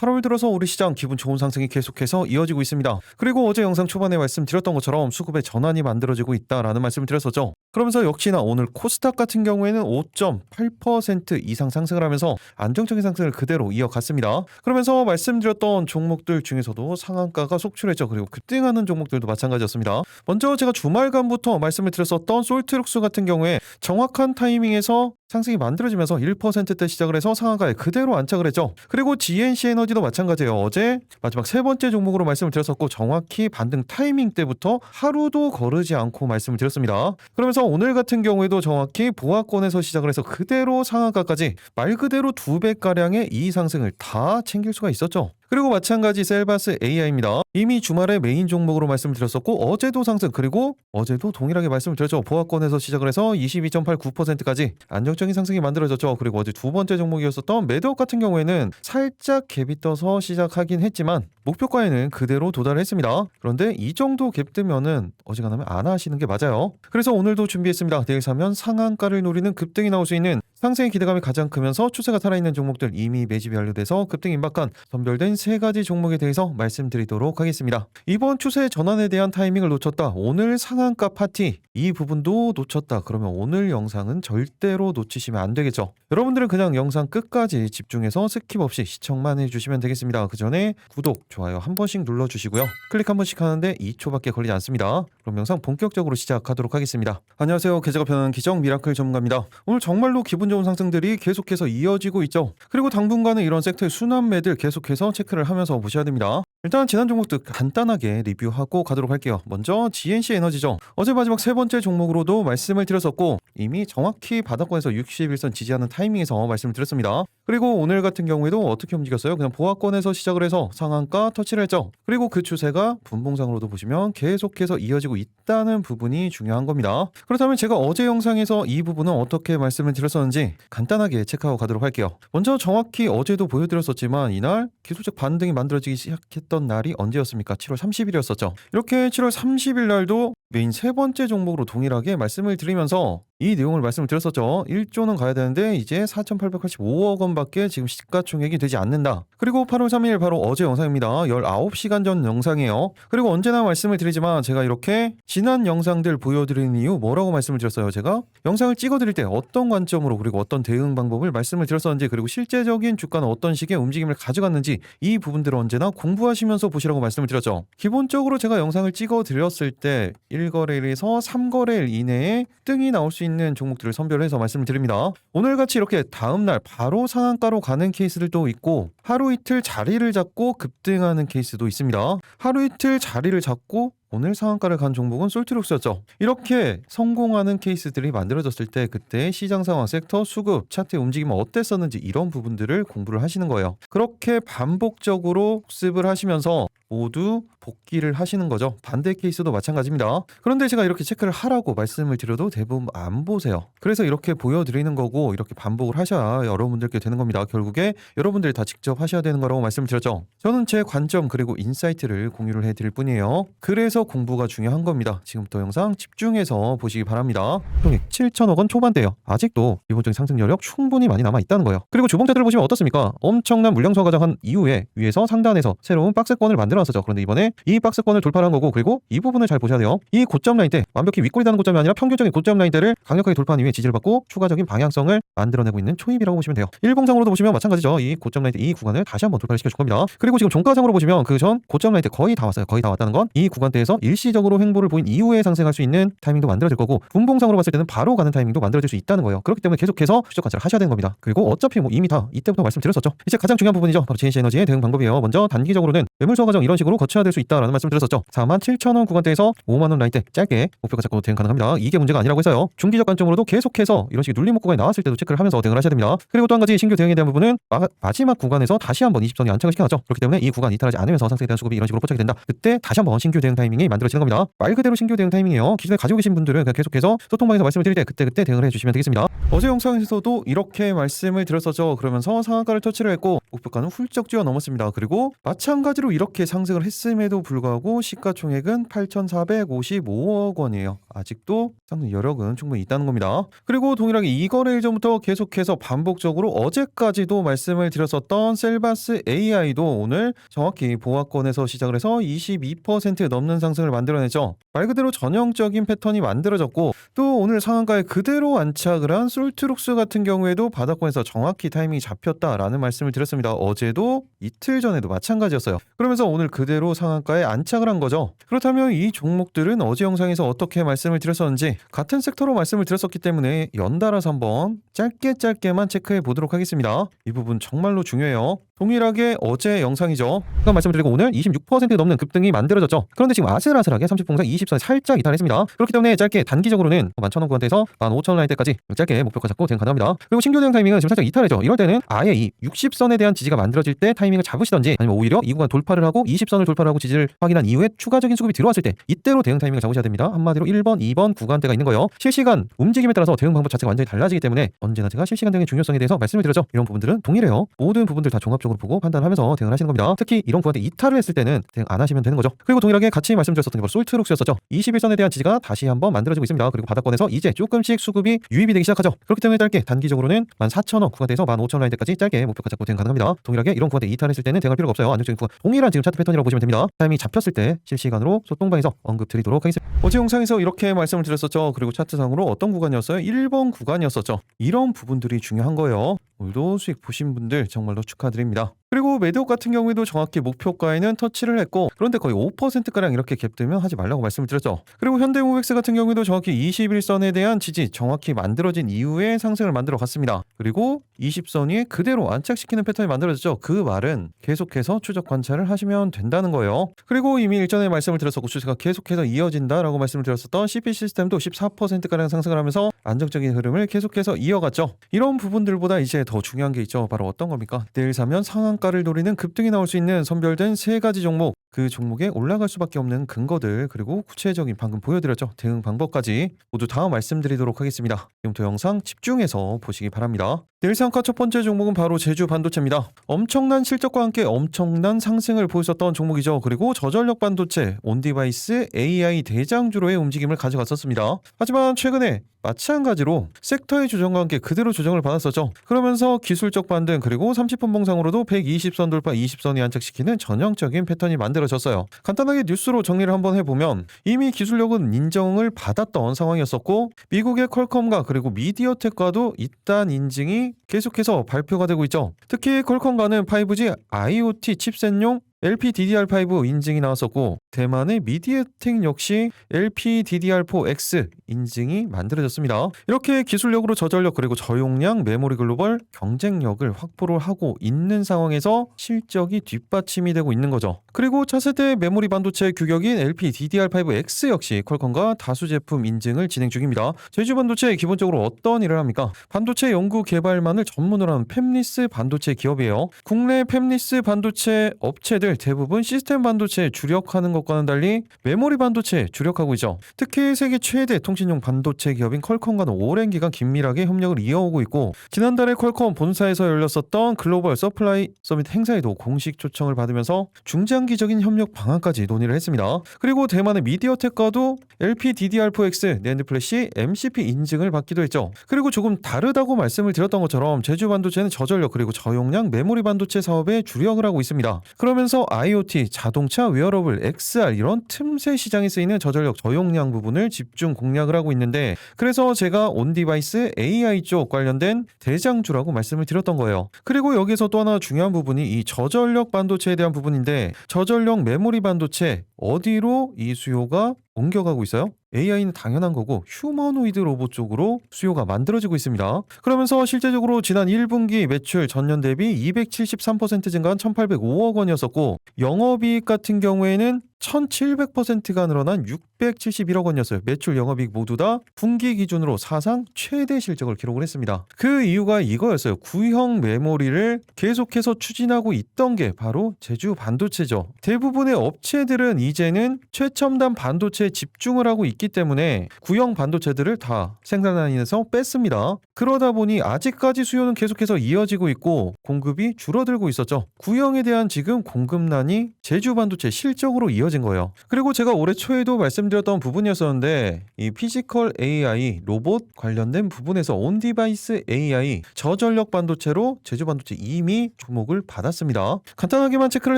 8월 들어서 우리 시장 기분 좋은 상승이 계속해서 이어지고 있습니다. 그리고 어제 영상 초반에 말씀드렸던 것처럼 수급의 전환이 만들어지고 있다라는 말씀을 드렸었죠. 그러면서 역시나 오늘 코스닥 같은 경우에는 5.8% 이상 상승을 하면서 안정적인 상승을 그대로 이어갔습니다. 그러면서 말씀드렸던 종목들 중에서도 상한가가 속출했죠. 그리고 급등하는 종목들도 마찬가지였습니다. 먼저 제가 주말간부터 말씀을 드렸었던 솔트룩스 같은 경우에 정확한 타이밍에서 상승이 만들어지면서 1%대 시작을 해서 상한가에 그대로 안착을 했죠. 그리고 GNC 에너지도 마찬가지예요. 어제 마지막 세 번째 종목으로 말씀을 드렸었고 정확히 반등 타이밍 때부터 하루도 거르지 않고 말씀을 드렸습니다. 그러면서 오늘 같은 경우에도 정확히 보합권에서 시작을 해서 그대로 상한가까지 말 그대로 2배가량의 이 상승을 다 챙길 수가 있었죠. 그리고 마찬가지 셀바스 AI입니다. 이미 주말에 메인 종목으로 말씀을 드렸었고 어제도 상승 그리고 어제도 동일하게 말씀을 드렸죠. 보합권에서 시작을 해서 22.89%까지 안정적인 상승이 만들어졌죠. 그리고 어제 두 번째 종목이었었던 매드업 같은 경우에는 살짝 갭이 떠서 시작하긴 했지만 목표가에는 그대로 도달했습니다. 그런데 이 정도 갭 뜨면은 어지간하면 안 하시는 게 맞아요. 그래서 오늘도 준비했습니다. 내일 사면 상한가를 노리는 급등이 나올 수 있는 상승의 기대감이 가장 크면서 추세가 살아있는 종목들 이미 매집이 완료돼서 급등 임박한 선별된 세 가지 종목에 대해서 말씀드리도록 하겠습니다. 이번 추세 전환에 대한 타이밍을 놓쳤다. 오늘 상한가 파티 이 부분도 놓쳤다. 그러면 오늘 영상은 절대로 놓치시면 안 되겠죠. 여러분들은 그냥 영상 끝까지 집중해서 스킵 없이 시청만 해주시면 되겠습니다. 그 전에 구독, 좋아요 한 번씩 눌러주시고요. 클릭 한 번씩 하는데 2초밖에 걸리지 않습니다. 그럼 영상 본격적으로 시작하도록 하겠습니다. 안녕하세요. 계좌가 편한 기정 미라클 전문가입니다. 오늘 정말로 기분 좋은 상승들이 계속해서 이어지고 있죠. 그리고 당분간은 이런 섹터의 순환매들 계속해서 체크를 하면서 보셔야 됩니다. 일단 지난 종목들 간단하게 리뷰하고 가도록 할게요. 먼저 GNC 에너지죠. 어제 마지막 세 번째 종목으로도 말씀을 드렸었고 이미 정확히 바닥권에서 61선 지지하는 타이밍에서 말씀을 드렸습니다. 그리고 오늘 같은 경우에도 어떻게 움직였어요? 그냥 보합권에서 시작을 해서 상한가 터치를 했죠. 그리고 그 추세가 분봉상으로도 보시면 계속해서 이어지고 있다는 부분이 중요한 겁니다. 그렇다면 제가 어제 영상에서 이 부분은 어떻게 말씀을 드렸었는지 간단하게 체크하고 가도록 할게요. 먼저 정확히 어제도 보여드렸었지만 이날 기술적 반등이 만들어지기 시작했던 날이 언제였습니까? 7월 30일이었었죠. 이렇게 7월 30일 날도 메인 세 번째 종목으로 동일하게 말씀을 드리면서 이 내용을 말씀을 드렸었죠. 1조는 가야 되는데 이제 4,885억 원밖에 지금 시가총액이 되지 않는다. 그리고 8월 3일 바로 어제 영상입니다. 19시간 전 영상이에요. 그리고 언제나 말씀을 드리지만 제가 이렇게 지난 영상들 보여드리는 이유 뭐라고 말씀을 드렸어요? 제가 영상을 찍어드릴 때 어떤 관점으로 그리고 어떤 대응 방법을 말씀을 드렸었는지 그리고 실제적인 주가는 어떤 식의 움직임을 가져갔는지 이 부분들을 언제나 공부하시면서 보시라고 말씀을 드렸죠. 기본적으로 제가 영상을 찍어드렸을 때 1거래일에서 3거래일 이내에 등이 나올 수 있는 종목들을 선별해서 말씀을 드립니다. 오늘같이 이렇게 다음날 바로 상한가로 가는 케이스들도 있고 하루 이틀 자리를 잡고 급등하는 케이스도 있습니다. 하루 이틀 자리를 잡고 오늘 상한가를 간 종목은 솔트룩스였죠. 이렇게 성공하는 케이스들이 만들어졌을 때 그때 시장 상황, 섹터, 수급, 차트의 움직임은 어땠었는지 이런 부분들을 공부를 하시는 거예요. 그렇게 반복적으로 학습을 하시면서 모두 복귀를 하시는 거죠. 반대 케이스도 마찬가지입니다. 그런데 제가 이렇게 체크를 하라고 말씀을 드려도 대부분 안 보세요. 그래서 이렇게 보여드리는 거고 이렇게 반복을 하셔야 여러분들께 되는 겁니다. 결국에 여러분들이 다 직접 하셔야 되는 거라고 말씀을 드렸죠. 저는 제 관점 그리고 인사이트를 공유를 해드릴 뿐이에요. 그래서 공부가 중요한 겁니다. 지금부터 영상 집중해서 보시기 바랍니다. 총액 7천억 원 초반대예요. 아직도 기본적인 상승 여력 충분히 많이 남아있다는 거예요. 그리고 주봉자들을 보시면 어떻습니까? 엄청난 물량 소화 과정한 이후에 위에서 상단에서 새로운 박스권을 만들어놨었죠. 그런데 이번에 이 박스권을 돌파를 한 거고 그리고 이 부분을 잘 보셔야 돼요. 이 고점 라인 때 완벽히 윗골이 닿는 고점이 아니라 평균적인 고점 라인대를 강력하게 돌파한 이후에 지지를 받고 추가적인 방향성을 만들어내고 있는 초입이라고 보시면 돼요. 일봉상으로도 보시면 마찬가지죠. 이 고점 라인 때 이 구간을 다시 한번 돌파를 시켜줄 겁니다. 그리고 지금 종가상으로 보시면 그 전 고점 라인 때 거의 다 왔어요. 거의 다 왔다는 건 이 구간대에서 일시적으로 횡보를 보인 이후에 상승할 수 있는 타이밍도 만들어질 거고 분봉상으로 봤을 때는 바로 가는 타이밍도 만들어질 수 있다는 거예요. 그렇기 때문에 계속해서 추적 관찰을 하셔야 되는 겁니다. 그리고 어차피 이미 다 이때부터 말씀드렸었죠. 이제 가장 중요한 부분이죠. 바로 GNC 에너지의 대응 방법이에요. 먼저 단기적으로는 매물 소화 과정 이런 식으로 거쳐야 될 수 있다라는 말씀 드렸었죠. 47,000원 구간대에서 5만원 라인 때 짧게 목표가 잡고 대응 가능합니다. 이게 문제가 아니라고 해서요. 중기적 관점으로도 계속해서 이런 식의 눌림 목구간이 나왔을 때도 체크를 하면서 대응을 하셔야 됩니다. 그리고 또 한 가지 신규 대응에 대한 부분은 마지막 구간에서 다시 한번 20선이 안착을 시켜놨죠. 그렇기 때문에 이 구간 이탈하지 않으면서 상승에 대한 수급이 이런 식으로 포착이 된다. 그때 다시 한번 신규 대응 타이밍이 만들어지는 겁니다. 말 그대로 신규 대응 타이밍이에요. 기존에 가지고 계신 분들은 그냥 계속해서 소통방에서 말씀을 드릴 때 그때 대응을 해주시면 되겠습니다. 어제 영상에서도 이렇게 말씀을 드렸었죠. 그러면서 상한가를 터치를 했고 목표가는 훌쩍 뛰어넘었습니다. 그리고 마찬가지로 이렇게 상승을 했음에도 그럼에도 불구하고 시가총액은 8,455억 원이에요. 아직도 상승 여력은 충분히 있다는 겁니다. 그리고 동일하게 이 거래일 전부터 계속해서 반복적으로 어제까지도 말씀을 드렸었던 셀바스 AI도 오늘 정확히 보합권에서 시작을 해서 22% 넘는 상승을 만들어내죠. 말 그대로 전형적인 패턴이 만들어졌고, 또 오늘 상한가에 그대로 안착을 한 솔트룩스 같은 경우에도 바닥권에서 정확히 타이밍이 잡혔다라는 말씀을 드렸습니다. 어제도 이틀 전에도 마찬가지였어요. 그러면서 오늘 그대로 상한가에 안착을 한 거죠. 그렇다면 이 종목들은 어제 영상에서 어떻게 말씀을 드렸었는지 같은 섹터로 말씀을 드렸었기 때문에 연달아서 한번 짧게만 체크해 보도록 하겠습니다. 이 부분 정말로 중요해요. 동일하게 어제 영상이죠. 아까 말씀드리고 오늘 26% 넘는 급등이 만들어졌죠. 그런데 지금 아슬아슬하게 30분선 20선에 살짝 이탈했습니다. 그렇기 때문에 짧게 단기적으로는 11,000원권대에서 15,000원 라인대까지 짧게 목표가 잡고 대응 가능합니다. 그리고 신규 대응 타이밍은 지금 살짝 이탈해죠. 이럴 때는 아예 이 60선에 대한 지지가 만들어질 때 타이밍을 잡으시던지, 아니면 오히려 이 구간 돌파를 하고 20선을 돌파를 하고 지지를 확인한 이후에 추가적인 수급이 들어왔을 때 이때로 대응 타이밍을 잡으셔야 됩니다. 한마디로 1번, 2번 구간대가 있는 거예요. 실시간 움직임에 따라서 대응 방법 자체가 완전히 달라지기 때문에 언제나 제가 실시간 대응의 중요성에 대해서 말씀을 드렸죠. 이런 부분들은 동일해요. 모든 부분들 다 종합적으로 보고 판단하면서 대응을 하시는 겁니다. 특히 이런 구간대 이탈을 했을 때는 대응 안 하시면 되는 거죠. 그리고 동일하게 같이 말씀드렸었던 게 바로 솔트룩스였었죠. 21선에 대한 지지가 다시 한번 만들어지고 있습니다. 그리고 바닥권에서 이제 조금씩 수급이 유입이 되기 시작하죠. 그렇기 때문에 짧게 단기적으로는 14,000원 구간대에서 15,000원 라인대까지 짧게 목표가 잡고 대응 가능합니다. 동일하게 이런 구간대 이탈했을 때는 대응할 필요가 없어요. 안정적인 구간, 동일한 지금 차트 패턴이라고 보시면 됩니다. 타이밍이 잡혔을 때 실시간으로 소통방에서 언급 드리도록 하겠습니다. 어제 영상에서 이렇게 말씀을 드렸었죠. 그리고 차트상으로 어떤 구간이었어요? 1번 구간이었었죠. 이런 부분들이 중요한 거예요. 오늘도 수익 보신 분들 정말로 축하드립니다. 그리고 매도업 같은 경우에도 정확히 목표가에는 터치를 했고, 그런데 거의 5%가량 이렇게 갭되면 하지 말라고 말씀을 드렸죠. 그리고 현대모백스 같은 경우에도 정확히 21선에 대한 지지 정확히 만들어진 이후에 상승을 만들어 갔습니다. 그리고 20선 위에 그대로 안착시키는 패턴이 만들어졌죠. 그 말은 계속해서 추적 관찰을 하시면 된다는 거예요. 그리고 이미 일전에 말씀을 드렸었고 추세가 계속해서 이어진다라고 말씀을 드렸었던 CP 시스템도 14%가량 상승을 하면서 안정적인 흐름을 계속해서 이어갔죠. 이런 부분들보다 이제 더 중요한 게 있죠. 바로 어떤 겁니까? 내일 사면 상한가를 노리는 급등이 나올 수 있는 선별된 3가지 종목, 그 종목에 올라갈 수밖에 없는 근거들, 그리고 구체적인 방금 보여드렸죠. 대응 방법까지 모두 다 말씀드리도록 하겠습니다. 지금부터 영상 집중해서 보시기 바랍니다. 내일 상한가 첫 번째 종목은 바로 제주 반도체입니다. 엄청난 실적과 함께 엄청난 상승을 보였었던 종목이죠. 그리고 저전력 반도체, 온디바이스, AI 대장주로의 움직임을 가져갔었습니다. 하지만 최근에 마찬가지로 섹터의 조정과 함께 그대로 조정을 받았었죠. 그러면서 기술적 반등, 그리고 30분 봉상으로도 120선 돌파, 20선이 안착시키는 전형적인 패턴이 만들어졌어요. 간단하게 뉴스로 정리를 한번 해보면 이미 기술력은 인정을 받았던 상황이었었고, 미국의 퀄컴과 그리고 미디어텍과도 이딴 인증이 계속해서 발표가 되고 있죠. 특히 퀄컴과는 5G IoT 칩셋용 LPDDR5 인증이 나왔었고, 대만의 미디어텍 역시 LPDDR4X 인증이 만들어졌습니다. 이렇게 기술력으로 저전력 그리고 저용량 메모리 글로벌 경쟁력을 확보를 하고 있는 상황에서 실적이 뒷받침이 되고 있는 거죠. 그리고 차세대 메모리 반도체 규격인 LPDDR5X 역시 퀄컴과 다수 제품 인증을 진행 중입니다. 제주 반도체 기본적으로 어떤 일을 합니까? 반도체 연구 개발만을 전문으로 하는 팹리스 반도체 기업이에요. 국내 팹리스 반도체 업체들 대부분 시스템 반도체에 주력하는 것과는 달리 메모리 반도체에 주력하고 있죠. 특히 세계 최대 통신용 반도체 기업인 퀄컴과는 오랜 기간 긴밀하게 협력을 이어오고 있고, 지난달에 퀄컴 본사에서 열렸었던 글로벌 서플라이 서밋 행사에도 공식 초청을 받으면서 중장기적인 협력 방안까지 논의를 했습니다. 그리고 대만의 미디어텍과도 LPDDR4X 낸드 플래시 MCP 인증을 받기도 했죠. 그리고 조금 다르다고 말씀을 드렸던 것처럼 제주 반도체는 저전력 그리고 저용량 메모리 반도체 사업에 주력을 하고 있습니다. 그러면서 IoT, 자동차, 웨어러블, XR 이런 틈새 시장에 쓰이는 저전력, 저용량 부분을 집중 공략을 하고 있는데, 그래서 제가 온디바이스 AI 쪽 관련된 대장주라고 말씀을 드렸던 거예요. 그리고 여기서 또 하나 중요한 부분이 이 저전력 반도체에 대한 부분인데, 저전력 메모리 반도체 어디로 이 수요가 옮겨가고 있어요? AI는 당연한 거고 휴머노이드 로봇 쪽으로 수요가 만들어지고 있습니다. 그러면서 실제적으로 지난 1분기 매출 전년 대비 273% 증가한 1,805억 원이었었고, 영업이익 같은 경우에는 1,700%가 늘어난 671억 원이었어요. 매출 영업이익 모두 다 분기 기준으로 사상 최대 실적을 기록을 했습니다. 그 이유가 이거였어요. 구형 메모리를 계속해서 추진하고 있던 게 바로 제주 반도체죠. 대부분의 업체들은 이제는 최첨단 반도체에 집중을 하고 있기 때문에 구형 반도체들을 다 생산 라인에서 뺐습니다. 그러다 보니 아직까지 수요는 계속해서 이어지고 있고 공급이 줄어들고 있었죠. 구형에 대한 지금 공급난이 제주 반도체 실적으로 이어진 거예요. 그리고 제가 올해 초에도 말씀드렸던 부분이었었는데 이 피지컬 AI 로봇 관련된 부분에서 온디바이스 AI 저전력 반도체로 제주 반도체 이미 주목을 받았습니다. 간단하게만 체크를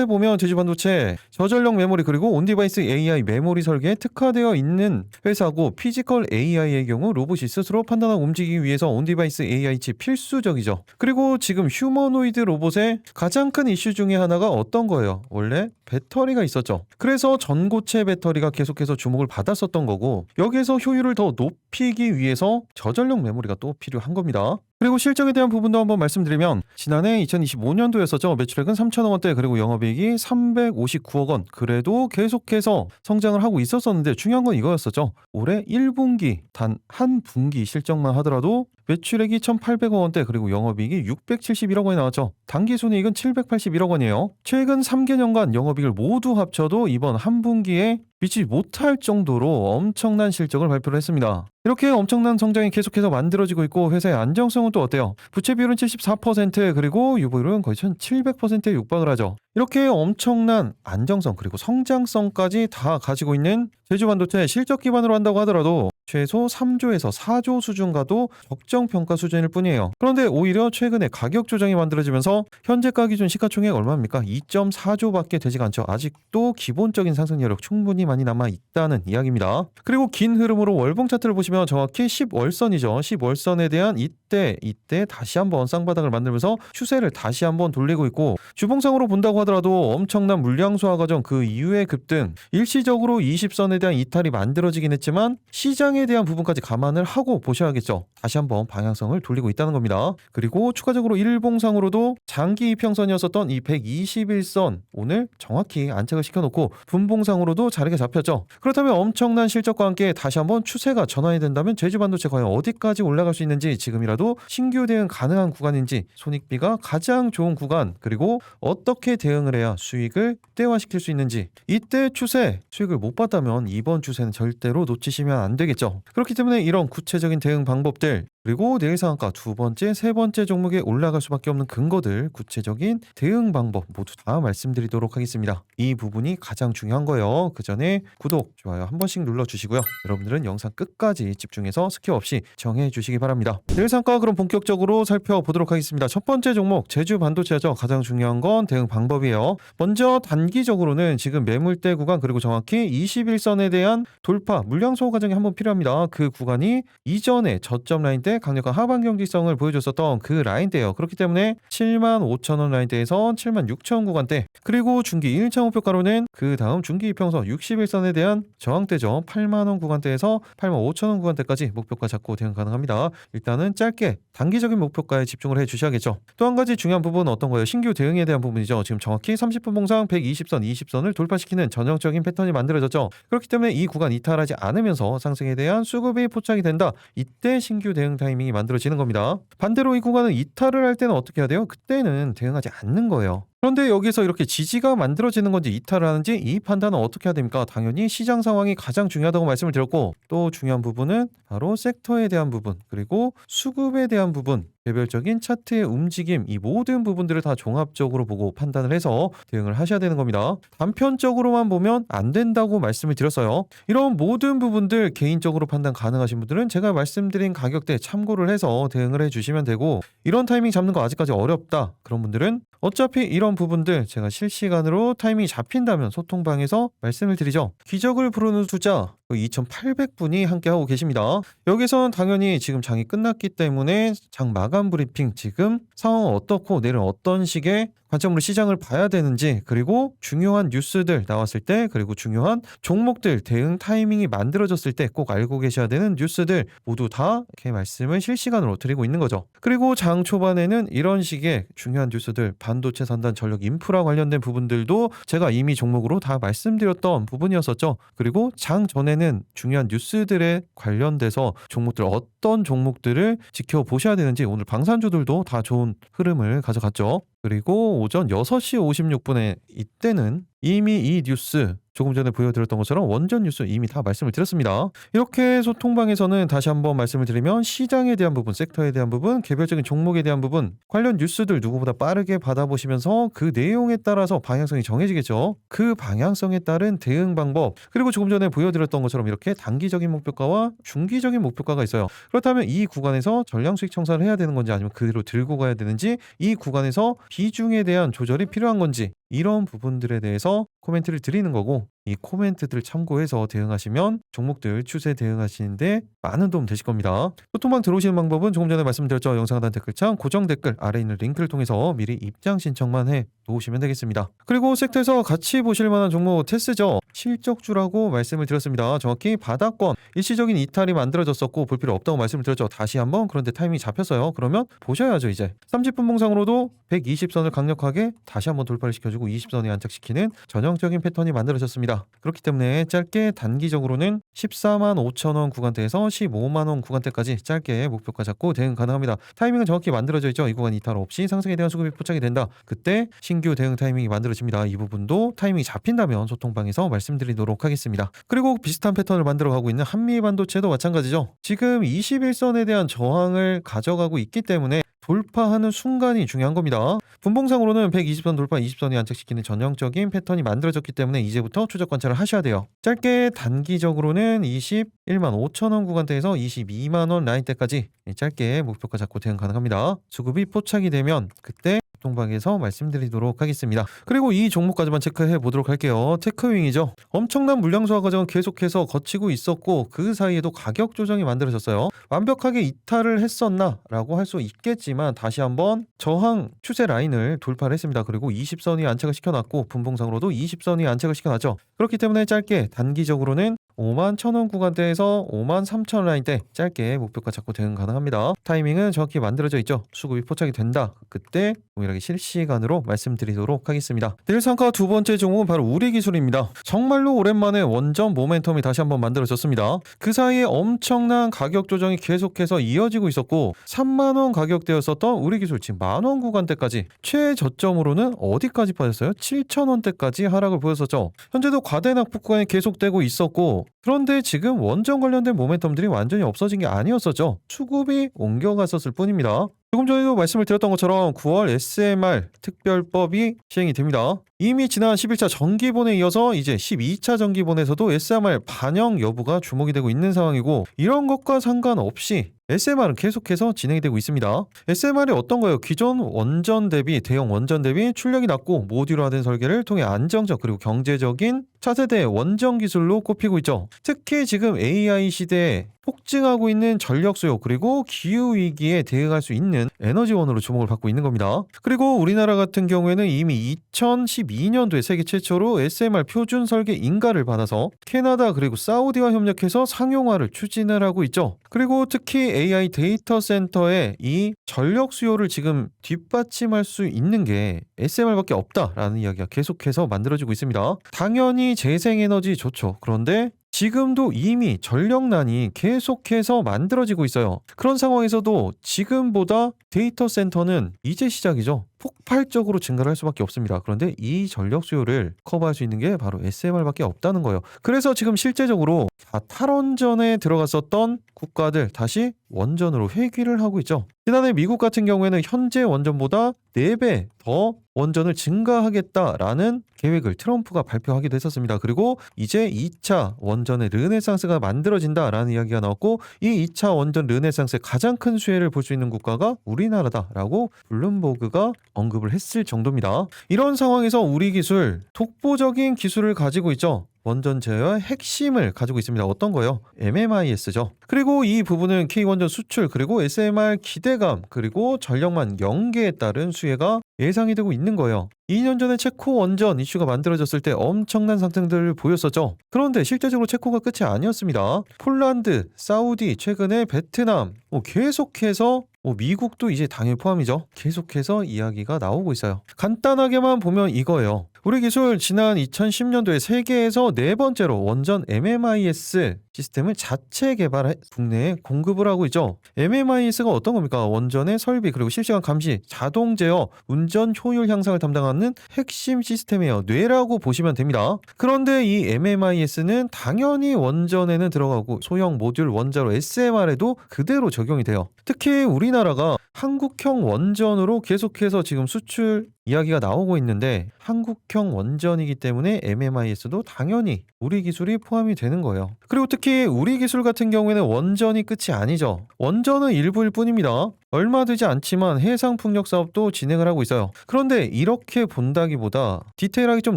해보면 제주 반도체 저전력 메모리 그리고 온디바이스 AI 메모리 설계에 특화되어 있는 회사고 피지컬 AI의 경우 로봇이 스스로 판단하고 움직이기 위해서 온디바이스 AI 칩 필수적이죠. 그리고 지금 휴머노이드 로봇의 가장 큰 이슈 중에 하나가 어떤 거예요? 원래 배터리가 있었죠. 그래서 전고체 배터리가 계속해서 주목을 받았었던 거고 여기에서 효율을 더 높이기 위해서 저전력 메모리가 또 필요한 겁니다. 그리고 실적에 대한 부분도 한번 말씀드리면 지난해 2025년도였었죠. 매출액은 3천억 원대 그리고 영업이익이 359억 원. 그래도 계속해서 성장을 하고 있었었는데 중요한 건 이거였었죠. 올해 1분기 단 한 분기 실적만 하더라도 매출액이 1,800억 원대 그리고 영업이익이 671억 원이 나왔죠. 당기순이익은 781억 원이에요. 최근 3개년간 영업이익을 모두 합쳐도 이번 한 분기에 미치지 못할 정도로 엄청난 실적을 발표를 했습니다. 이렇게 엄청난 성장이 계속해서 만들어지고 있고 회사의 안정성은 또 어때요? 부채 비율은 74% 그리고 유보율은 거의 1,700%에 육박을 하죠. 이렇게 엄청난 안정성 그리고 성장성까지 다 가지고 있는 제주 반도체 실적 기반으로 한다고 하더라도 최소 3조에서 4조 수준과도 적정 평가 수준일 뿐이에요. 그런데 오히려 최근에 가격 조정이 만들어지면서 현재가 기준 시가총액 얼마입니까? 2.4조밖에 되지가 않죠. 아직도 기본적인 상승 여력 충분히 많이 남아 있다는 이야기입니다. 그리고 긴 흐름으로 월봉 차트를 보시면 정확히 10월선이죠. 10월선에 대한 이때 다시 한번 쌍바닥을 만들면서 추세를 다시 한번 돌리고 있고 주봉상으로 본다고 하더라도 엄청난 물량 소화 과정 그 이후의 급등 일시적으로 20선에 대한 이탈이 만들어지긴 했지만 시장에 대한 부분까지 감안을 하고 보셔야겠죠. 다시 한번 방향성을 돌리고 있다는 겁니다. 그리고 추가적으로 일봉상으로도 장기 이평선이었었던 이 121선 오늘 정확히 안착을 시켜놓고 분봉상으로도 자리가 잡혔죠. 그렇다면 엄청난 실적과 함께 다시 한번 추세가 전환이 된다면 제주 반도체 과연 어디까지 올라갈 수 있는지 지금이라도 신규 대응 가능한 구간인지 손익비가 가장 좋은 구간 그리고 어떻게 대응을 해야 수익을 극대화시킬 수 있는지 이때 추세 수익을 못 봤다면 이번 추세는 절대로 놓치시면 안 되겠죠. 그렇기 때문에 이런 구체적인 대응 방법들 그리고 내일 상한가 두 번째, 세 번째 종목에 올라갈 수밖에 없는 근거들, 구체적인 대응 방법 모두 다 말씀드리도록 하겠습니다. 이 부분이 가장 중요한 거예요. 그 전에 구독, 좋아요 한 번씩 눌러주시고요. 여러분들은 영상 끝까지 집중해서 스킵 없이 정해주시기 바랍니다. 내일 상한가 그럼 본격적으로 살펴보도록 하겠습니다. 첫 번째 종목, 제주 반도체죠. 가장 중요한 건 대응 방법이에요. 먼저 단기적으로는 지금 매물대 구간 그리고 정확히 21선에 대한 돌파, 물량 소화 과정이 한번 필요합니다. 그 구간이 이전에 저점 라인 때 강력한 하방 경직성을 보여줬었던 그 라인대예요. 그렇기 때문에 75,000원 라인대에서 76,000원 구간대 그리고 중기 1차 목표가로는 그 다음 중기 이평선 61선에 대한 저항대죠. 80,000원 구간대에서 85,000원 구간대까지 목표가 잡고 대응 가능합니다. 일단은 짧게 단기적인 목표가에 집중을 해주셔야겠죠. 또 한 가지 중요한 부분은 어떤 거예요? 신규 대응에 대한 부분이죠. 지금 정확히 30분 봉상 120선, 20선을 돌파시키는 전형적인 패턴이 만들어졌죠. 그렇기 때문에 이 구간 이탈하지 않으면서 상승에 대한 수급이 포착이 된다. 이때 신규 대응 타이밍이 만들어지는 겁니다. 반대로 이 구간은 이탈을 할 때는 어떻게 해야 돼요? 그때는 대응하지 않는 거예요. 그런데 여기서 이렇게 지지가 만들어지는 건지 이탈을 하는지 이 판단은 어떻게 해야 됩니까? 당연히 시장 상황이 가장 중요하다고 말씀을 드렸고 또 중요한 부분은 바로 섹터에 대한 부분 그리고 수급에 대한 부분 개별적인 차트의 움직임 이 모든 부분들을 다 종합적으로 보고 판단을 해서 대응을 하셔야 되는 겁니다. 단편적으로만 보면 안 된다고 말씀을 드렸어요. 이런 모든 부분들 개인적으로 판단 가능하신 분들은 제가 말씀드린 가격대 참고를 해서 대응을 해주시면 되고 이런 타이밍 잡는 거 아직까지 어렵다 그런 분들은 어차피 이런 부분들 제가 실시간으로 타이밍이 잡힌다면 소통방에서 말씀을 드리죠. 기적을 부르는 숫자 2,800분이 함께하고 계십니다. 여기서는 당연히 지금 장이 끝났기 때문에 장 마감 브리핑 지금 상황은 어떻고 내일은 어떤 식의 관점으로 시장을 봐야 되는지 그리고 중요한 뉴스들 나왔을 때 그리고 중요한 종목들 대응 타이밍이 만들어졌을 때 꼭 알고 계셔야 되는 뉴스들 모두 다 이렇게 말씀을 실시간으로 드리고 있는 거죠. 그리고 장 초반에는 이런 식의 중요한 뉴스들 반도체 산단 전력 인프라 관련된 부분들도 제가 이미 종목으로 다 말씀드렸던 부분이었었죠. 그리고 장 전에는 중요한 뉴스들에 관련돼서 종목들 어떤 종목들을 지켜보셔야 되는지 오늘 방산주들도 다 좋은 흐름을 가져갔죠. 그리고 오전 6시 56분에 이때는 이미 이 뉴스 조금 전에 보여드렸던 것처럼 원전 뉴스 이미 다 말씀을 드렸습니다. 이렇게 소통방에서는 다시 한번 말씀을 드리면 시장에 대한 부분, 섹터에 대한 부분, 개별적인 종목에 대한 부분, 관련 뉴스들 누구보다 빠르게 받아보시면서 그 내용에 따라서 방향성이 정해지겠죠. 그 방향성에 따른 대응 방법, 그리고 조금 전에 보여드렸던 것처럼 이렇게 단기적인 목표가와 중기적인 목표가가 있어요. 그렇다면 이 구간에서 전량 수익 청산을 해야 되는 건지 아니면 그대로 들고 가야 되는지, 이 구간에서 비중에 대한 조절이 필요한 건지, 이런 부분들에 대해서 코멘트를 드리는 거고, 이 코멘트들 참고해서 대응하시면 종목들 추세 대응하시는데 많은 도움 되실 겁니다. 소통방 들어오시는 방법은 조금 전에 말씀드렸죠. 영상 하단 댓글창 고정 댓글 아래 있는 링크를 통해서 미리 입장 신청만 해 놓으시면 되겠습니다. 그리고 섹터에서 같이 보실 만한 종목 테스죠. 실적주라고 말씀을 드렸습니다. 정확히 바닥권, 일시적인 이탈이 만들어졌었고 볼 필요 없다고 말씀을 드렸죠. 다시 한번 그런데 타이밍이 잡혔어요. 그러면 보셔야죠. 이제 30분 봉상으로도 120선을 강력하게 다시 한번 돌파를 시켜주고 20선에 안착시키는 전형적인 패턴이 만들어졌습니다. 그렇기 때문에 짧게 단기적으로는 14만 5천 원 구간대에서 15만 원 구간대까지 짧게 목표가 잡고 대응 가능합니다. 타이밍은 정확히 만들어져 있죠. 이 구간 이탈 없이 상승에 대한 수급이 포착이 된다. 그때 신규 대응 타이밍이 만들어집니다. 이 부분도 타이밍이 잡힌다면 소통방에서 말씀드리도록 하겠습니다. 그리고 비슷한 패턴을 만들어가고 있는 한미반도체도 마찬가지죠. 지금 21선에 대한 저항을 가져가고 있기 때문에 돌파하는 순간이 중요한 겁니다. 분봉상으로는 120선 돌파 20선이 안착시키는 전형적인 패턴이 만들어졌기 때문에 이제부터 추적 관찰을 하셔야 돼요. 짧게 단기적으로는 21만 5천 원 구간대에서 22만 원 라인대까지 짧게 목표가 잡고 대응 가능합니다. 수급이 포착이 되면 그때 소통방에서 말씀드리도록 하겠습니다. 그리고 이 종목까지만 체크해 보도록 할게요. 테크윙이죠. 엄청난 물량 소화 과정은 계속해서 거치고 있었고 그 사이에도 가격 조정이 만들어졌어요. 완벽하게 이탈을 했었나 라고 할 수 있겠지만 다시 한번 저항 추세 라인을 돌파를 했습니다. 그리고 20선이 안착을 시켜놨고 분봉상으로도 20선이 안착을 시켜놨죠. 그렇기 때문에 짧게 단기적으로는 5만 1,000원 구간대에서 5만 3천 라인대 짧게 목표가 잡고 대응 가능합니다. 타이밍은 정확히 만들어져 있죠. 수급이 포착이 된다. 그때 동일하게 실시간으로 말씀드리도록 하겠습니다. 내일 상가 두 번째 종목은 바로 우리기술입니다. 정말로 오랜만에 원전 모멘텀이 다시 한번 만들어졌습니다. 그 사이에 엄청난 가격 조정이 계속해서 이어지고 있었고 3만 원 가격대였었던 우리기술 지금 만원 구간대까지 최저점으로는 어디까지 빠졌어요? 7,000원대까지 하락을 보였었죠. 현재도 과대낙폭 구간이 계속되고 있었고 그런데 지금 원전 관련된 모멘텀들이 완전히 없어진 게 아니었었죠. 수급이 옮겨갔었을 뿐입니다. 조금 전에도 말씀을 드렸던 것처럼 9월 SMR 특별법이 시행이 됩니다. 이미 지난 11차 정기본에 이어서 이제 12차 정기본에서도 SMR 반영 여부가 주목이 되고 있는 상황이고 이런 것과 상관없이 SMR은 계속해서 진행이 되고 있습니다. SMR이 어떤 거예요? 기존 원전 대비 대형 원전 대비 출력이 낮고 모듈화된 설계를 통해 안정적 그리고 경제적인 차세대 원전 기술로 꼽히고 있죠. 특히 지금 AI 시대에 폭증하고 있는 전력 수요 그리고 기후 위기에 대응할 수 있는 에너지원으로 주목을 받고 있는 겁니다. 그리고 우리나라 같은 경우에는 이미 2012년도에 세계 최초로 SMR 표준 설계 인가를 받아서 캐나다 그리고 사우디와 협력해서 상용화를 추진을 하고 있죠. 그리고 특히 AI 데이터 센터의 이 전력 수요를 지금 뒷받침할 수 있는 게 SMR밖에 없다라는 이야기가 계속해서 만들어지고 있습니다. 당연히 재생에너지 좋죠. 그런데 지금도 이미 전력난이 계속해서 만들어지고 있어요. 그런 상황에서도 지금보다 데이터 센터는 이제 시작이죠. 폭발적으로 증가를 할 수밖에 없습니다. 그런데 이 전력 수요를 커버할 수 있는 게 바로 SMR밖에 없다는 거예요. 그래서 지금 실제적으로 탈원전에 들어갔었던 국가들 다시 원전으로 회귀를 하고 있죠. 지난해 미국 같은 경우에는 현재 원전보다 4배 더 원전을 증가하겠다라는 계획을 트럼프가 발표하기도 했었습니다. 그리고 이제 2차 원전의 르네상스가 만들어진다라는 이야기가 나왔고 이 2차 원전 르네상스의 가장 큰 수혜를 볼 수 있는 국가가 우리나라다라고 블룸버그가 언급을 했을 정도입니다. 이런 상황에서 우리 기술 독보적인 기술을 가지고 있죠. 원전 제어의 핵심을 가지고 있습니다. 어떤 거요? MMIS죠. 그리고 이 부분은 K원전 수출 그리고 SMR 기대감 그리고 전력만 연계에 따른 수혜가 예상이 되고 있는 거예요. 2년 전에 체코 원전 이슈가 만들어졌을 때 엄청난 상승들을 보였었죠. 그런데 실제적으로 체코가 끝이 아니었습니다. 폴란드, 사우디, 최근에 베트남 계속해서 미국도 이제 당연히 포함이죠. 계속해서 이야기가 나오고 있어요. 간단하게만 보면 이거예요. 우리 기술 지난 2010년도에 세계에서 4번째로 원전 MMIS 시스템을 자체 개발해 국내에 공급을 하고 있죠. MMIS가 어떤 겁니까? 원전의 설비 그리고 실시간 감시, 자동 제어, 운전 효율 향상을 담당하는 핵심 시스템이에요. 뇌라고 보시면 됩니다. 그런데 이 MMIS는 당연히 원전에는 들어가고 소형 모듈 원자로 SMR에도 그대로 적용이 돼요. 특히 우리나라가 한국형 원전으로 계속해서 지금 수출 이야기가 나오고 있는데 한국형 원전이기 때문에 MMIS도 당연히 우리 기술이 포함이 되는 거예요. 그리고 특히 우리 기술 같은 경우에는 원전이 끝이 아니죠. 원전은 일부일 뿐입니다. 얼마 되지 않지만 해상 풍력 사업도 진행을 하고 있어요. 그런데 이렇게 본다기보다 디테일하게 좀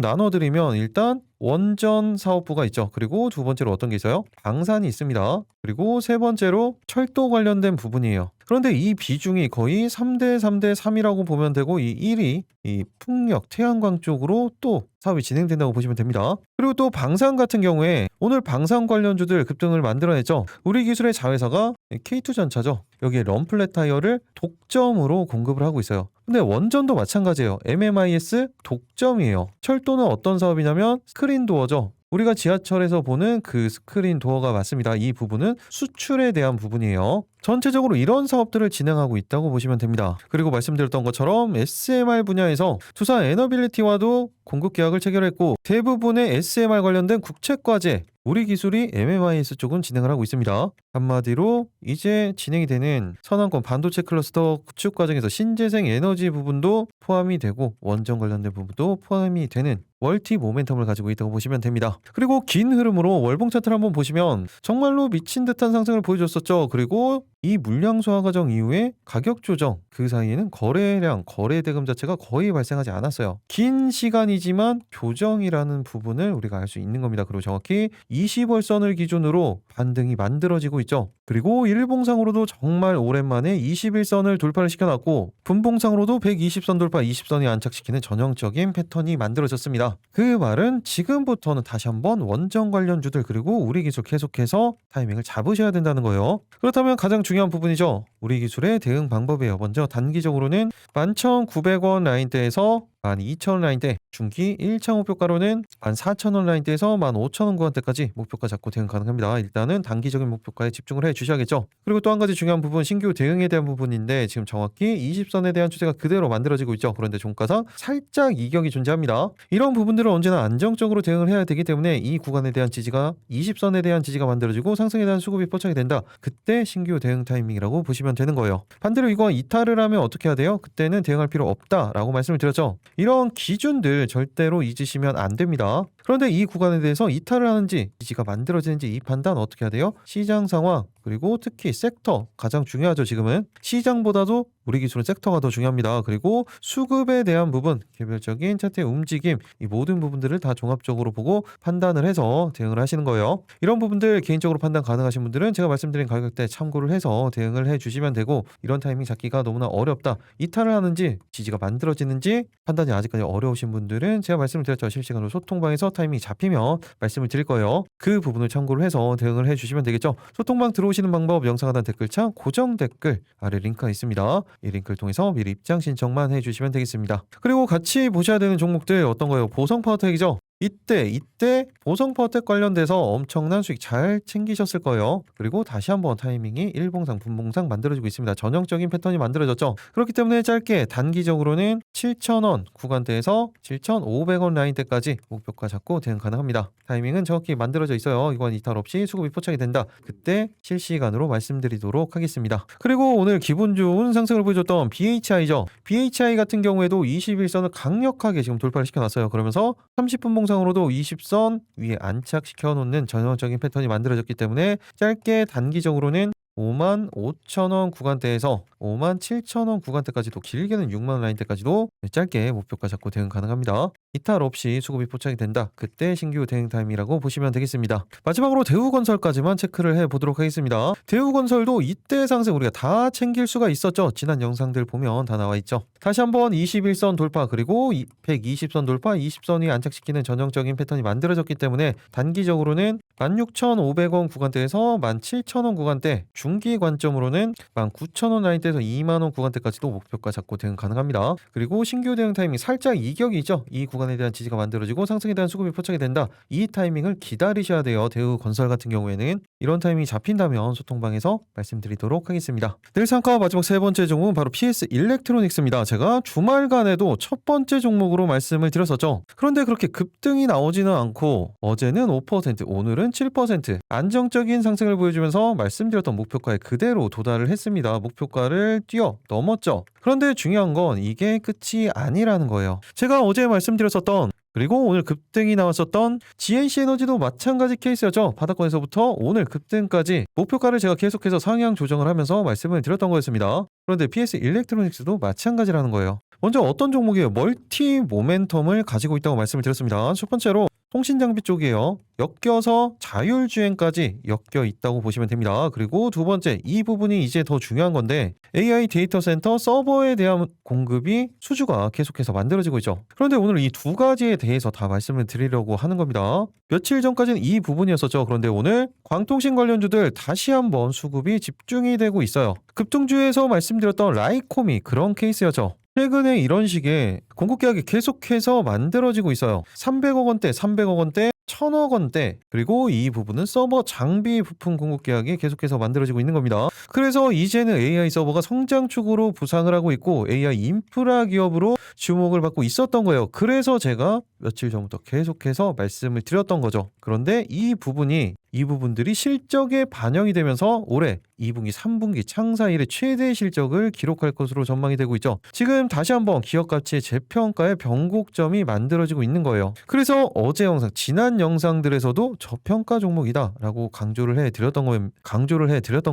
나눠드리면 일단 원전 사업부가 있죠. 그리고 두 번째로 어떤 게 있어요? 방산이 있습니다. 그리고 세 번째로 철도 관련된 부분이에요. 그런데 이 비중이 거의 3대 3대 3이라고 보면 되고 이 1이 이 풍력, 태양광 쪽으로 또 사업이 진행된다고 보시면 됩니다. 그리고 또 방산 같은 경우에 오늘 방산 관련주들 급등을 만들어냈죠. 우리 기술의 자회사가 K2전차죠. 여기에 럼플렛 타이어를 독점으로 공급을 하고 있어요. 근데 원전도 마찬가지예요. MMIS 독점이에요. 철도는 어떤 사업이냐면 스크린 도어죠. 우리가 지하철에서 보는 그 스크린 도어가 맞습니다. 이 부분은 수출에 대한 부분이에요. 전체적으로 이런 사업들을 진행하고 있다고 보시면 됩니다. 그리고 말씀드렸던 것처럼 SMR 분야에서 두산 에너빌리티와도 공급 계약을 체결했고 대부분의 SMR 관련된 국책과제 우리 기술이 MMIS 쪽은 진행을 하고 있습니다. 한마디로 이제 진행이 되는 선안권 반도체 클러스터 구축 과정에서 신재생 에너지 부분도 포함이 되고 원전 관련된 부분도 포함이 되는 월티 모멘텀을 가지고 있다고 보시면 됩니다. 그리고 긴 흐름으로 월봉 차트를 한번 보시면 정말로 미친 듯한 상승을 보여줬었죠. 그리고 이 물량 소화 과정 이후에 가격 조정 그 사이에는 거래량, 거래 대금 자체가 거의 발생하지 않았어요. 긴 시간이지만 조정이라는 부분을 우리가 알 수 있는 겁니다. 그리고 정확히 20월선을 기준으로 반등이 만들어지고 있죠. 그리고 일봉상으로도 정말 오랜만에 21선을 돌파를 시켜놨고 분봉상으로도 120선 돌파, 20선이 안착시키는 전형적인 패턴이 만들어졌습니다. 그 말은 지금부터는 다시 한번 원전 관련주들 그리고 우리 기술 계속해서 타이밍을 잡으셔야 된다는 거예요. 그렇다면 가장 중요한 부분이죠. 우리 기술의 대응 방법이에요. 먼저 단기적으로는 11,900원 라인대에서 12,000원 라인대, 중기 1차 목표가로는 14,000원 라인대에서 15,000원 구간대까지 목표가 잡고 대응 가능합니다. 일단은 단기적인 목표가에 집중을 해 주셔야겠죠. 그리고 또 한 가지 중요한 부분, 신규 대응에 대한 부분인데 지금 정확히 20선에 대한 추세가 그대로 만들어지고 있죠. 그런데 종가상 살짝 이격이 존재합니다. 이런 부분들은 언제나 안정적으로 대응을 해야 되기 때문에 이 구간에 대한 지지가 20선에 대한 지지가 만들어지고 상승에 대한 수급이 포착이 된다. 그때 신규 대응 타이밍이라고 보시면 되는 거예요. 반대로 이거 이탈을 하면 어떻게 해야 돼요? 그때는 대응할 필요 없다라고 말씀을 드렸죠. 이런 기준들 절대로 잊으시면 안 됩니다. 그런데 이 구간에 대해서 이탈을 하는지 지지가 만들어지는지 이 판단 어떻게 해야 돼요? 시장 상황 그리고 특히 섹터 가장 중요하죠. 지금은 시장보다도 우리 기술은 섹터가 더 중요합니다. 그리고 수급에 대한 부분, 개별적인 차트의 움직임 이 모든 부분들을 다 종합적으로 보고 판단을 해서 대응을 하시는 거예요. 이런 부분들 개인적으로 판단 가능하신 분들은 제가 말씀드린 가격대 참고를 해서 대응을 해주시면 되고 이런 타이밍 잡기가 너무나 어렵다. 이탈을 하는지 지지가 만들어지는지 판단이 아직까지 어려우신 분들은 제가 말씀을 드렸죠. 실시간으로 소통방에서 타이밍이 잡히면 말씀을 드릴 거예요. 그 부분을 참고를 해서 대응을 해주시면 되겠죠. 소통방 들어오시는 방법 영상 하단 댓글창 고정 댓글 아래 링크가 있습니다. 이 링크를 통해서 미리 입장 신청만 해주시면 되겠습니다. 그리고 같이 보셔야 되는 종목들 어떤 거예요? 보성 파워텍이죠. 이때 보성 파워텍 관련돼서 엄청난 수익 잘 챙기셨을 거예요. 그리고 다시 한번 타이밍이 일봉상 분봉상 만들어지고 있습니다. 전형적인 패턴이 만들어졌죠. 그렇기 때문에 짧게 단기적으로는 7,000원 구간대에서 7,500원 라인대까지 목표가 잡고 대응 가능합니다. 타이밍은 정확히 만들어져 있어요. 이건 이탈 없이 수급이 포착이 된다. 그때 실시간으로 말씀드리도록 하겠습니다. 그리고 오늘 기분 좋은 상승을 보여줬던 BHI죠. BHI 같은 경우에도 21선을 강력하게 지금 돌파를 시켜놨어요. 그러면서 30분 상으로도 20선 위에 안착시켜 놓는 전형적인 패턴이 만들어졌기 때문에 짧게 단기적으로는 55,000원 구간대에서 57,000원 구간대까지도 길게는 6만원 라인대까지도 짧게 목표가 잡고 대응 가능합니다. 이탈 없이 수급이 포착이 된다. 그때 신규 대응 타임이라고 보시면 되겠습니다. 마지막으로 대우건설까지만 체크를 해보도록 하겠습니다. 대우건설도 이때 상승 우리가 다 챙길 수가 있었죠. 지난 영상들 보면 다 나와 있죠. 다시 한번 21선 돌파 그리고 120선 돌파 20선이 안착시키는 전형적인 패턴이 만들어졌기 때문에 단기적으로는 16,500원 구간대에서 17,000원 구간대 중기 관점으로는 19,000원 라인대에서 2만원 구간대까지도 목표가 잡고 대응 가능합니다. 그리고 신규 대응 타이밍 살짝 이격이 있죠. 이 구간 구간에 대한 지지가 만들어지고 상승에 대한 수급이 포착이 된다. 이 타이밍을 기다리셔야 돼요. 대우건설 같은 경우에는 이런 타이밍이 잡힌다면 소통방에서 말씀드리도록 하겠습니다. 내일 상가 마지막 세 번째 종목은 바로 PS 일렉트로닉스입니다. 제가 주말간에도 첫 번째 종목으로 말씀을 드렸었죠. 그런데 그렇게 급등이 나오지는 않고 어제는 5%, 오늘은 7% 안정적인 상승을 보여주면서 말씀드렸던 목표가에 그대로 도달을 했습니다. 목표가를 뛰어넘었죠. 그런데 중요한 건 이게 끝이 아니라는 거예요. 제가 어제 말씀드렸었던 그리고 오늘 급등이 나왔었던 GNC 에너지도 마찬가지 케이스였죠. 바닥권에서부터 오늘 급등까지 목표가를 제가 계속해서 상향 조정을 하면서 말씀을 드렸던 거였습니다. 그런데 PS 일렉트로닉스도 마찬가지라는 거예요. 먼저 어떤 종목이에요? 멀티 모멘텀을 가지고 있다고 말씀을 드렸습니다. 첫 번째로 통신장비 쪽이에요. 엮여서 자율주행까지 엮여 있다고 보시면 됩니다. 그리고 두 번째, 이 부분이 이제 더 중요한 건데 AI 데이터 센터 서버에 대한 공급이 수주가 계속해서 만들어지고 있죠. 그런데 오늘 이 두 가지에 대해서 다 말씀을 드리려고 하는 겁니다. 며칠 전까지는 이 부분이었었죠. 그런데 오늘 광통신 관련주들 다시 한번 수급이 집중이 되고 있어요. 급등주에서 말씀드렸던 라이콤이 그런 케이스였죠. 최근에 이런 식의 공급 계약이 계속해서 만들어지고 있어요. 300억 원대, 300억 원대, 1000억 원대, 그리고 이 부분은 서버 장비 부품 공급 계약이 계속해서 만들어지고 있는 겁니다. 그래서 이제는 AI 서버가 성장축으로 부상을 하고 있고 AI 인프라 기업으로 주목을 받고 있었던 거예요. 그래서 제가 며칠 전부터 계속해서 말씀을 드렸던 거죠. 그런데 이 부분들이 실적에 반영이 되면서 올해 2분기, 3분기 창사 이래 최대 실적을 기록할 것으로 전망이 되고 있죠. 지금 다시 한번 기업 가치의 재평가의 변곡점이 만들어지고 있는 거예요. 그래서 어제 영상, 지난 영상들에서도 저평가 종목이다라고 강조를 해드렸던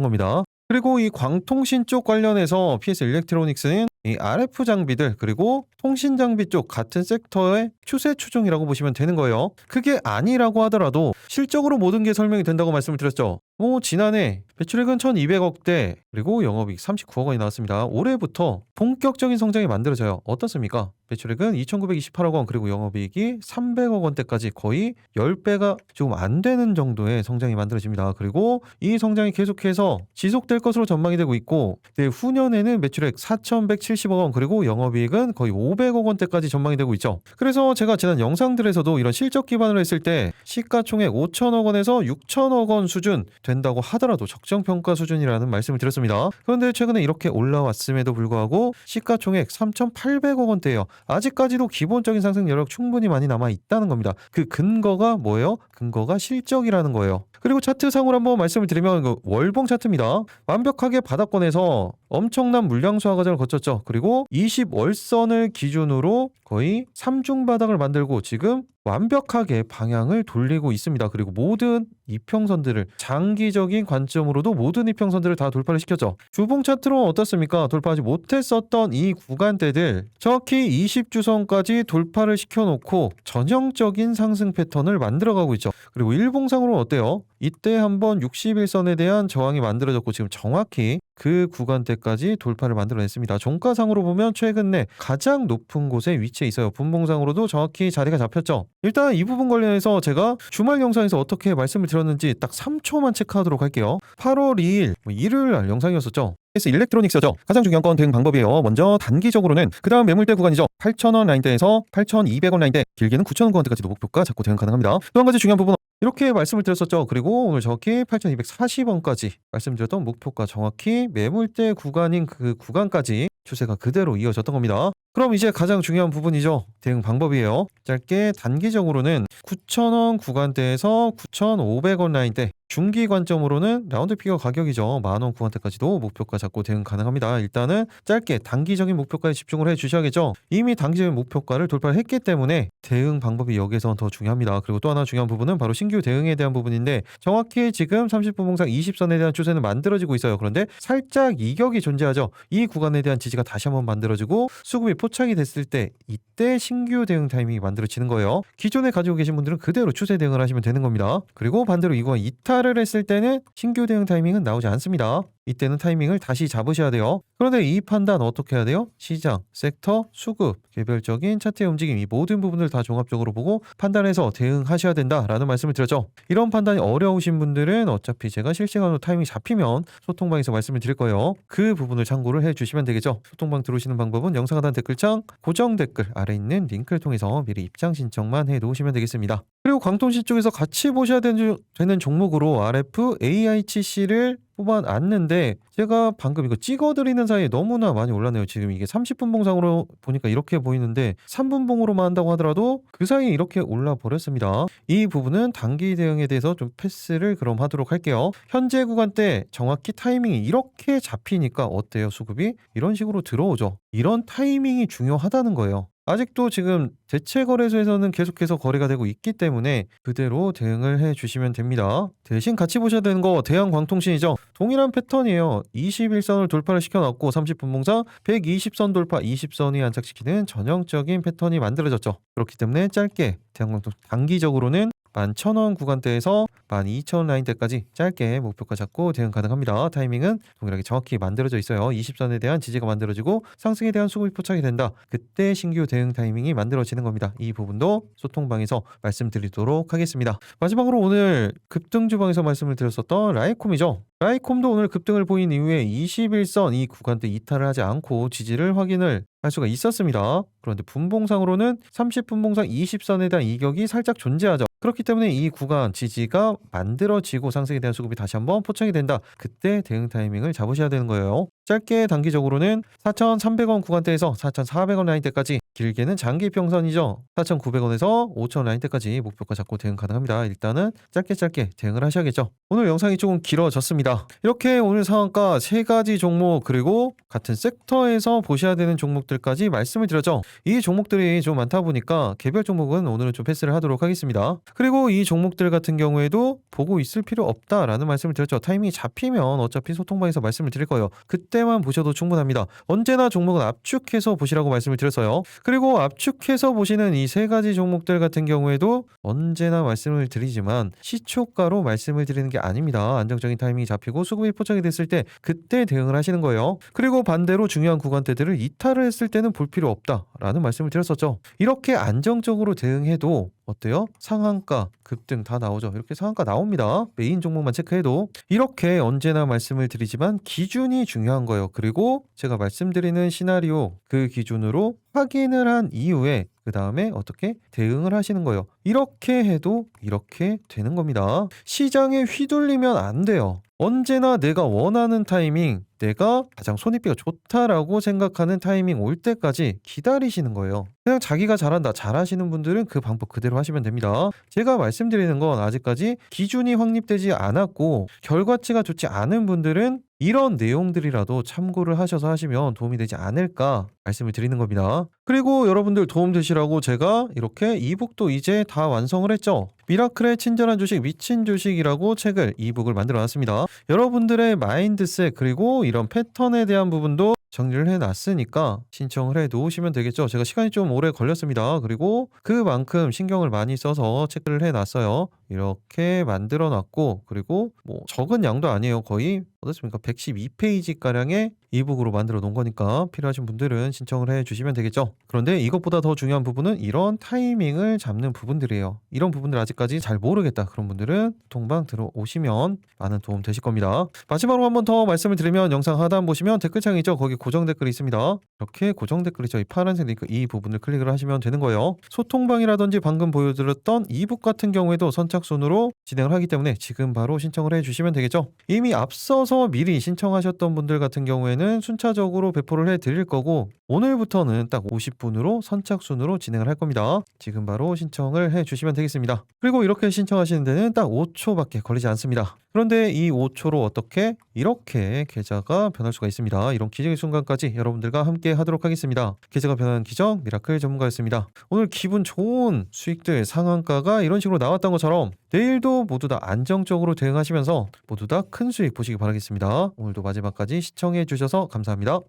겁니다. 그리고 이 광통신 쪽 관련해서 PS 일렉트로닉스는 이 RF 장비들 그리고 통신 장비 쪽 같은 섹터의 추세 추종이라고 보시면 되는 거예요. 그게 아니라고 하더라도 실적으로 모든 게 설명이 된다고 말씀을 드렸죠. 지난해 매출액은 1200억대 그리고 영업이익 39억 원이 나왔습니다. 올해부터 본격적인 성장이 만들어져요. 어떻습니까? 매출액은 2928억 원 그리고 영업이익이 300억 원대까지 거의 10배가 조금 안 되는 정도의 성장이 만들어집니다. 그리고 이 성장이 계속해서 지속될 것으로 전망이 되고 있고 후년에는 매출액 4170억 원 그리고 영업이익은 거의 500억 원대까지 전망이 되고 있죠. 그래서 제가 지난 영상들에서도 이런 실적 기반으로 했을 때 시가총액 5천억 원에서 6천억 원 수준 된다고 하더라도 적정평가 수준이라는 말씀을 드렸습니다. 그런데 최근에 이렇게 올라왔음에도 불구하고 시가총액 3,800억 원대예요. 아직까지도 기본적인 상승 여력 충분히 많이 남아 있다는 겁니다. 그 근거가 뭐예요? 근거가 실적이라는 거예요. 그리고 차트상으로 한번 말씀을 드리면 월봉 차트입니다. 완벽하게 바닥권에서 엄청난 물량 수하 과정을 거쳤죠. 그리고 20월선을 기준으로 거의 3중 바닥을 만들고 지금 완벽하게 방향을 돌리고 있습니다. 그리고 모든 이평선들을 장기적인 관점으로도 모든 이평선들을 다 돌파를 시켰죠. 주봉 차트로 어떻습니까? 돌파하지 못했었던 이 구간대들 정확히 20주선까지 돌파를 시켜놓고 전형적인 상승 패턴을 만들어가고 있죠. 그리고 일봉상으로 어때요? 이때 한번 61선에 대한 저항이 만들어졌고 지금 정확히 그 구간대까지 돌파를 만들어냈습니다. 종가상으로 보면 최근 내 가장 높은 곳에 위치해 있어요. 분봉상으로도 정확히 자리가 잡혔죠. 일단 이 부분 관련해서 제가 주말 영상에서 어떻게 말씀을 드렸는지 딱 3초만 체크하도록 할게요. 8월 2일 일요일 날 영상이었었죠. PS 일렉트로닉스죠. 가장 중요한 건 대응 방법이에요. 먼저 단기적으로는 그 다음 매물대 구간이죠. 8,000원 라인대에서 8,200원 라인대 길게는 9,000원 구간대까지도 목표가 잡고 대응 가능합니다. 또 한 가지 중요한 부분 이렇게 말씀을 드렸었죠. 그리고 오늘 정확히 8,240원까지 말씀드렸던 목표가 정확히 매물대 구간인 그 구간까지 추세가 그대로 이어졌던 겁니다. 그럼 이제 가장 중요한 부분이죠. 대응 방법이에요. 짧게 단기적으로는 9,000원 구간대에서 9,500원 라인대 중기 관점으로는 라운드 피겨 가격이죠. 10,000원 구간대까지도 목표가 잡고 대응 가능합니다. 일단은 짧게 단기적인 목표가에 집중을 해주셔야겠죠. 이미 단기적인 목표가를 돌파를 했기 때문에 대응 방법이 여기서 더 중요합니다. 그리고 또 하나 중요한 부분은 바로 신규 대응에 대한 부분인데 정확히 지금 30분 봉상 20선에 대한 추세는 만들어지고 있어요. 그런데 살짝 이격이 존재하죠. 이 구간에 대한 지지가 다시 한번 만들어지고 수급이 포착이 됐을 때 이때 신규 대응 타이밍이 만들어지는 거예요. 기존에 가지고 계신 분들은 그대로 추세 대응을 하시면 되는 겁니다. 그리고 반대로 이 구간 이탈을 했을 때는 신규 대응 타이밍은 나오지 않습니다. 이때는 타이밍을 다시 잡으셔야 돼요. 그런데 이 판단 어떻게 해야 돼요? 시장, 섹터, 수급, 개별적인 차트의 움직임 이 모든 부분을 다 종합적으로 보고 판단해서 대응하셔야 된다라는 말씀을 드렸죠. 이런 판단이 어려우신 분들은 어차피 제가 실시간으로 타이밍이 잡히면 소통방에서 말씀을 드릴 거예요. 그 부분을 참고를 해주시면 되겠죠. 소통방 들어오시는 방법은 영상 하단 댓글창 고정 댓글 아래 있는 링크를 통해서 미리 입장 신청만 해놓으시면 되겠습니다. 그리고 광통신 쪽에서 같이 보셔야 되는 종목으로 RF AICC를 뽑아놨는데 제가 방금 이거 찍어드리는 사이에 너무나 많이 올랐네요. 지금 이게 30분 봉상으로 보니까 이렇게 보이는데 3분 봉으로만 한다고 하더라도 그 사이에 이렇게 올라 버렸습니다. 이 부분은 단기 대응에 대해서 좀 패스를 그럼 하도록 할게요. 현재 구간대 정확히 타이밍이 이렇게 잡히니까 어때요? 수급이 이런 식으로 들어오죠. 이런 타이밍이 중요하다는 거예요. 아직도 지금 대체 거래소에서는 계속해서 거래가 되고 있기 때문에 그대로 대응을 해주시면 됩니다. 대신 같이 보셔야 되는 거 대한광통신이죠. 동일한 패턴이에요. 21선을 돌파를 시켜놨고 30분 봉상 120선 돌파 20선이 안착시키는 전형적인 패턴이 만들어졌죠. 그렇기 때문에 짧게 대한광통신 단기적으로는 11,000원 구간대에서 12,000원 라인대까지 짧게 목표가 잡고 대응 가능합니다. 타이밍은 동일하게 정확히 만들어져 있어요. 20선에 대한 지지가 만들어지고 상승에 대한 수급이 포착이 된다. 그때 신규 대응 타이밍이 만들어지는 겁니다. 이 부분도 소통방에서 말씀드리도록 하겠습니다. 마지막으로 오늘 급등주방에서 말씀을 드렸었던 라이콤이죠. 라이콤도 오늘 급등을 보인 이후에 21선 이 구간대 이탈을 하지 않고 지지를 확인을 할 수가 있었습니다. 그런데 분봉상으로는 30분 봉상 20선에 대한 이격이 살짝 존재하죠. 그렇기 때문에 이 구간 지지가 만들어지고 상승에 대한 수급이 다시 한번 포착이 된다. 그때 대응 타이밍을 잡으셔야 되는 거예요. 짧게 단기적으로는 4,300원 구간대에서 4,400원 라인대까지 길게는 장기 평선이죠. 4,900원에서 5,000원 라인대까지 목표가 잡고 대응 가능합니다. 일단은 짧게 대응을 하셔야겠죠. 오늘 영상이 조금 길어졌습니다. 이렇게 오늘 상한가 3가지 종목 그리고 같은 섹터에서 보셔야 되는 종목들까지 말씀을 드렸죠. 이 종목들이 좀 많다 보니까 개별 종목은 오늘은 좀 패스를 하도록 하겠습니다. 그리고 이 종목들 같은 경우에도 보고 있을 필요 없다라는 말씀을 드렸죠. 타이밍이 잡히면 어차피 소통방에서 말씀을 드릴 거예요. 그때만 보셔도 충분합니다. 언제나 종목은 압축해서 보시라고 말씀을 드렸어요. 그리고 압축해서 보시는 이 3가지 종목들 같은 경우에도 언제나 말씀을 드리지만 시초가로 말씀을 드리는 게 아닙니다. 안정적인 타이밍이 잡히고 수급이 포착이 됐을 때 그때 대응을 하시는 거예요. 그리고 반대로 중요한 구간대들을 이탈을 했을 때는 볼 필요 없다라는 말씀을 드렸었죠. 이렇게 안정적으로 대응해도 어때요? 상한가, 급등 다 나오죠. 이렇게 상한가 나옵니다. 메인 종목만 체크해도 이렇게 언제나 말씀을 드리지만 기준이 중요한 거예요. 그리고 제가 말씀드리는 시나리오 그 기준으로 확인을 한 이후에 그 다음에 어떻게 대응을 하시는 거예요. 이렇게 해도 이렇게 되는 겁니다. 시장에 휘둘리면 안 돼요. 언제나 내가 원하는 타이밍, 내가 가장 손익비가 좋다라고 생각하는 타이밍 올 때까지 기다리시는 거예요. 그냥 자기가 잘한다, 잘하시는 분들은 그 방법 그대로 하시면 됩니다. 제가 말씀드리는 건 아직까지 기준이 확립되지 않았고 결과치가 좋지 않은 분들은 이런 내용들이라도 참고를 하셔서 하시면 도움이 되지 않을까 말씀을 드리는 겁니다. 그리고 여러분들 도움 되시라고 제가 이렇게 이북도 이제 다 완성을 했죠. 미라클의 친절한 주식 미친 주식이라고 책을 이북을 만들어 놨습니다. 여러분들의 마인드셋 그리고 이런 패턴에 대한 부분도 정리를 해놨으니까 신청을 해 놓으시면 되겠죠. 제가 시간이 좀 오래 걸렸습니다. 그리고 그만큼 신경을 많이 써서 체크를 해놨어요. 이렇게 만들어 놨고 그리고 뭐 적은 양도 아니에요. 거의 어떻습니까? 112페이지가량의 이북으로 만들어 놓은 거니까 필요하신 분들은 신청을 해 주시면 되겠죠. 그런데 이것보다 더 중요한 부분은 이런 타이밍을 잡는 부분들이에요. 이런 부분들 아직까지 잘 모르겠다 그런 분들은 통방 들어오시면 많은 도움 되실 겁니다. 마지막으로 한 번 더 말씀을 드리면 영상 하단 보시면 댓글창이죠. 거기 고정 댓글이 있습니다. 이렇게 고정 댓글이 저희 파란색 링크 이 부분을 클릭을 하시면 되는 거예요. 소통방이라든지 방금 보여드렸던 이북 같은 경우에도 선착순으로 진행을 하기 때문에 지금 바로 신청을 해 주시면 되겠죠. 이미 앞서서 미리 신청하셨던 분들 같은 경우에는 순차적으로 배포를 해 드릴 거고 오늘부터는 딱 50분으로 선착순으로 진행을 할 겁니다. 지금 바로 신청을 해 주시면 되겠습니다. 그리고 이렇게 신청하시는 데는 딱 5초밖에 걸리지 않습니다. 그런데 이 5초로 어떻게 이렇게 계좌가 변할 수가 있습니다. 이런 기적의 순간까지 여러분들과 함께 하도록 하겠습니다. 계좌가 변하는 기적 미라클 전문가였습니다. 오늘 기분 좋은 수익들 상한가가 이런 식으로 나왔던 것처럼 내일도 모두 다 안정적으로 대응하시면서 모두 다 큰 수익 보시기 바라겠습니다. 오늘도 마지막까지 시청해 주셔서 감사합니다.